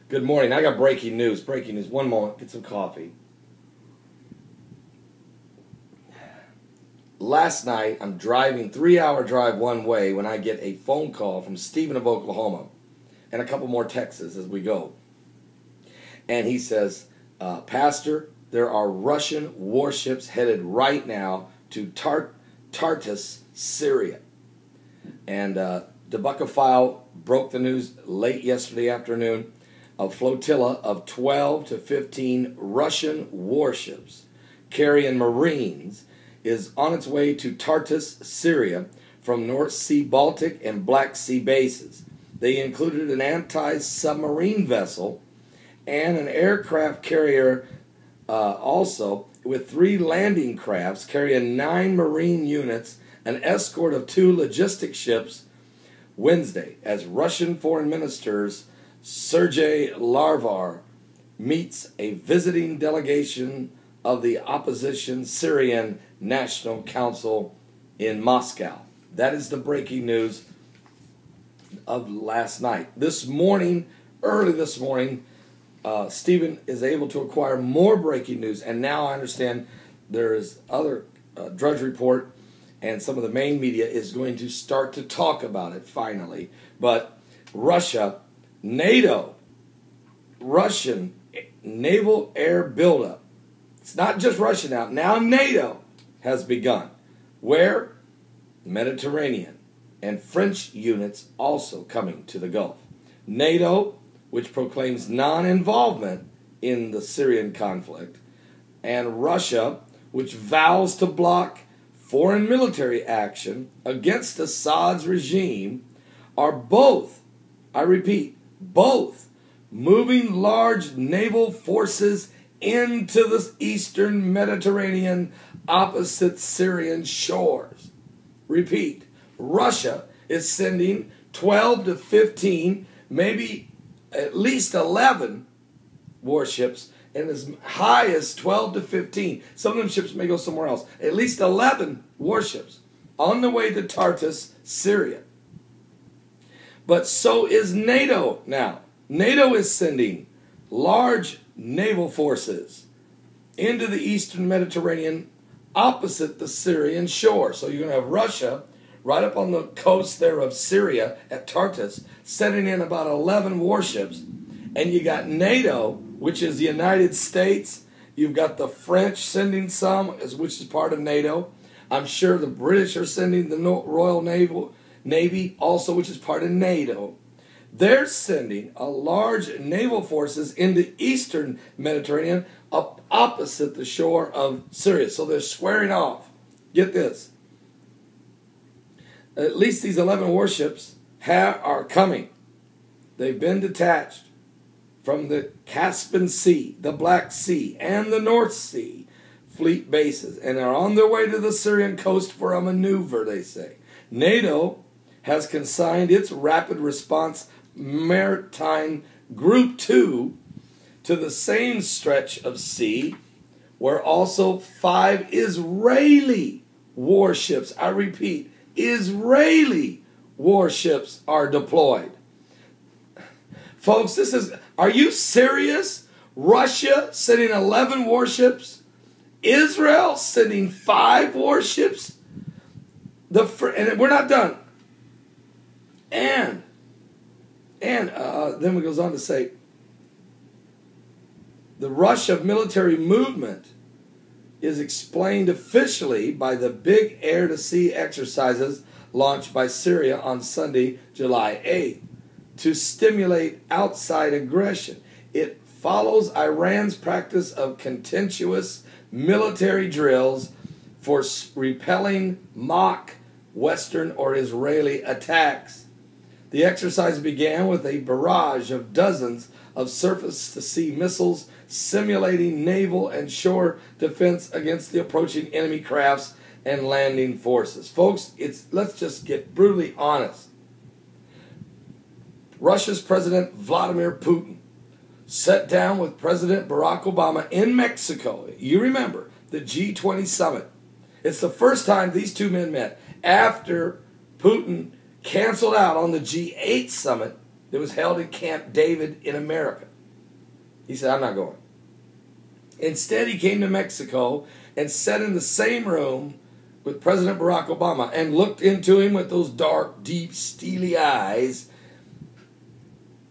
Good morning. I got breaking news. Breaking news. One moment. Get some coffee. Last night, I'm driving, 3-hour drive one way, when I get a phone call from Stephen of Oklahoma and a couple more texts as we go. And he says, Pastor, there are Russian warships headed right now to Tartus, Syria. And Geopolitical broke the news late yesterday afternoon. A flotilla of 12 to 15 Russian warships carrying Marines is on its way to Tartus, Syria, from North Sea Baltic and Black Sea bases. They included an anti-submarine vessel and an aircraft carrier also, with 3 landing crafts carrying 9 Marine units, an escort of 2 logistic ships Wednesday, as Russian Foreign Ministers Sergei Lavrov meets a visiting delegation of the opposition Syrian National Council in Moscow. That is the breaking news of last night. This morning, early this morning, Stephen is able to acquire more breaking news, and now I understand there is other Drudge Report and some of the main media is going to start to talk about it finally. But Russia, NATO, Russian naval air buildup. It's not just Russia now. Now NATO has begun. Where? Mediterranean. And French units also coming to the Gulf. NATO, which proclaims non-involvement in the Syrian conflict, and Russia, which vows to block foreign military action against Assad's regime, are both, I repeat, both moving large naval forces into the eastern Mediterranean opposite Syrian shores. Repeat, Russia is sending 12 to 15, maybe at least 11 warships, and as high as 12 to 15. Some of them ships may go somewhere else. At least 11 warships on the way to Tartus, Syria. But so is NATO now. NATO is sending large naval forces into the eastern Mediterranean opposite the Syrian shore. So you're going to have Russia right up on the coast there of Syria at Tartus, sending in about 11 warships. And you got NATO, which is the United States. You've got the French sending some, which is part of NATO. I'm sure the British are sending the Royal Navy also, which is part of NATO. They're sending a large naval forces into eastern Mediterranean up opposite the shore of Syria. So they're squaring off. Get this. At least these 11 warships are coming. They've been detached from the Caspian Sea, the Black Sea, and the North Sea fleet bases, and are on their way to the Syrian coast for a maneuver, they say. NATO has consigned its rapid response maritime Group 2 to the same stretch of sea, where also 5 Israeli warships, I repeat, Israeli warships are deployed. Folks, are you serious? Russia sending 11 warships? Israel sending 5 warships? And we're not done. And then it goes on to say, the rush of military movement is explained officially by the big air-to-sea exercises launched by Syria on Sunday, July 8th, to stimulate outside aggression. It follows Iran's practice of continuous military drills for repelling mock Western or Israeli attacks. The exercise began with a barrage of dozens of surface-to-sea missiles simulating naval and shore defense against the approaching enemy crafts and landing forces. Folks, let's just get brutally honest. Russia's President Vladimir Putin sat down with President Barack Obama in Mexico. You remember, the G20 summit. It's the first time these two men met after Putin canceled out on the G8 summit that was held in Camp David in America. He said, I'm not going. Instead, he came to Mexico and sat in the same room with President Barack Obama and looked into him with those dark, deep, steely eyes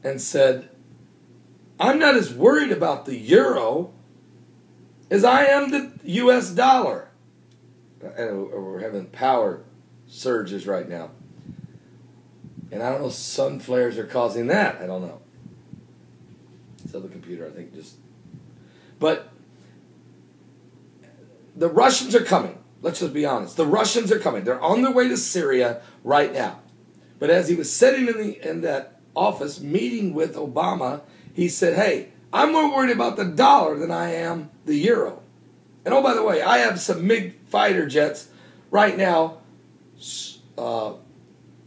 and said, I'm not as worried about the euro as I am the U.S. dollar. We're having power surges right now. And I don't know, sun flares are causing that. I don't know. So the computer, I think, just... But the Russians are coming. Let's just be honest. The Russians are coming. They're on their way to Syria right now. But as he was sitting in that office meeting with Obama, he said, hey, I'm more worried about the dollar than I am the euro. And oh, by the way, I have some MiG fighter jets right now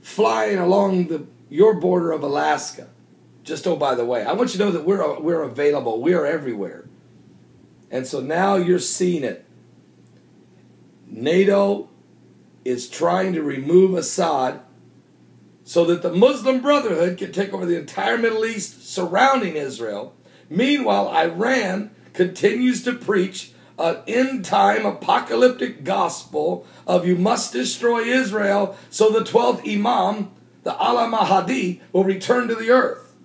flying along your border of Alaska. Just oh, by the way, I want you to know that we're available. We are everywhere. And so now you're seeing it. NATO is trying to remove Assad so that the Muslim Brotherhood can take over the entire Middle East surrounding Israel. Meanwhile, Iran continues to preach an end-time apocalyptic gospel of you must destroy Israel so the 12th Imam, the Al-Mahdi, will return to the earth.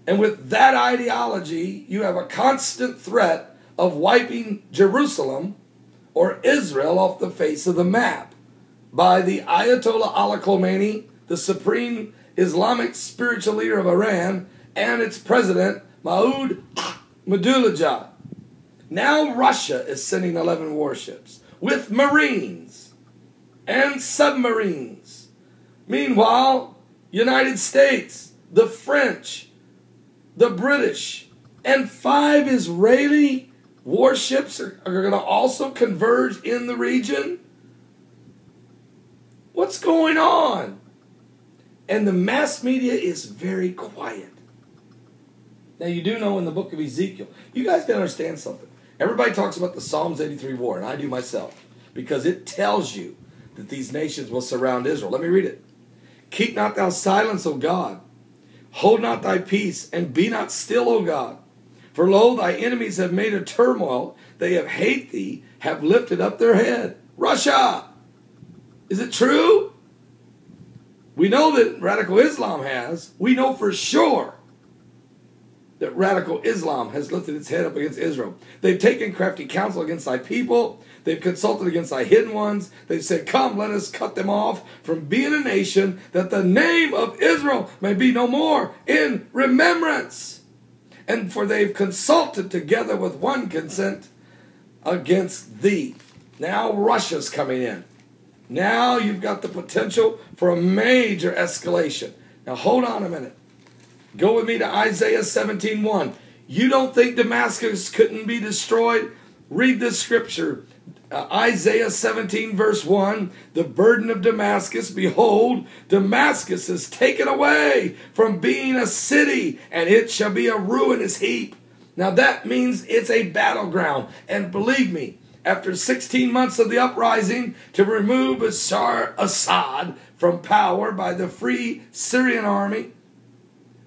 And with that ideology, you have a constant threat of wiping Jerusalem or Israel off the face of the map by the Ayatollah Ali Khamenei, the supreme Islamic spiritual leader of Iran, and its president, Masoud Ahmadinejad. Now Russia is sending 11 warships with Marines and submarines. Meanwhile, United States, the French, the British, and 5 Israeli warships are going to also converge in the region. What's going on? And the mass media is very quiet. Now, you do know in the book of Ezekiel, you guys got to understand something. Everybody talks about the Psalms 83 war, and I do myself, because it tells you that these nations will surround Israel. Let me read it. Keep not thou silence, O God. Hold not thy peace, and be not still, O God. For lo, thy enemies have made a turmoil. They have hate thee, have lifted up their head. Russia! Is it true? We know that radical Islam has. We know for sure that radical Islam has lifted its head up against Israel. They've taken crafty counsel against thy people. They've consulted against thy hidden ones. They've said, come, let us cut them off from being a nation, that the name of Israel may be no more in remembrance. And for they've consulted together with one consent against thee. Now Russia's coming in. Now you've got the potential for a major escalation. Now hold on a minute. Go with me to Isaiah 17:1. You don't think Damascus couldn't be destroyed? Read this scripture. Isaiah 17 verse 1. The burden of Damascus, behold, Damascus is taken away from being a city, and it shall be a ruinous heap. Now that means it's a battleground. And believe me, after 16 months of the uprising to remove Bashar Assad from power by the Free Syrian Army,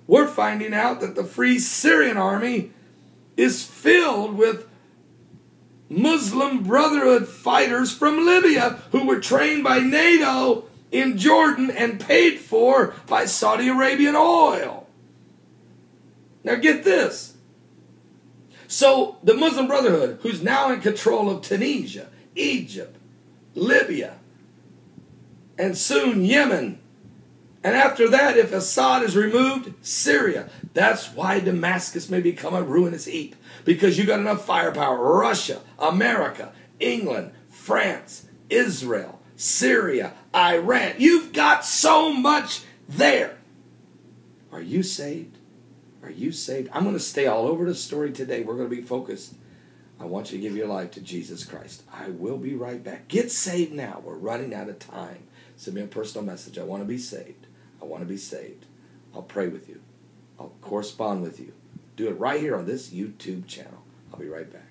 we're finding out that the Free Syrian Army is filled with Muslim Brotherhood fighters from Libya who were trained by NATO in Jordan and paid for by Saudi Arabian oil. Now get this. So the Muslim Brotherhood, who's now in control of Tunisia, Egypt, Libya, and soon Yemen, and after that, if Assad is removed, Syria. That's why Damascus may become a ruinous heap. Because you got enough firepower. Russia, America, England, France, Israel, Syria, Iran. You've got so much there. Are you saved? Are you saved? I'm going to stay all over the story today. We're going to be focused. I want you to give your life to Jesus Christ. I will be right back. Get saved now. We're running out of time. Send me a personal message. I want to be saved. I want to be saved. I'll pray with you. I'll correspond with you. Do it right here on this YouTube channel. I'll be right back.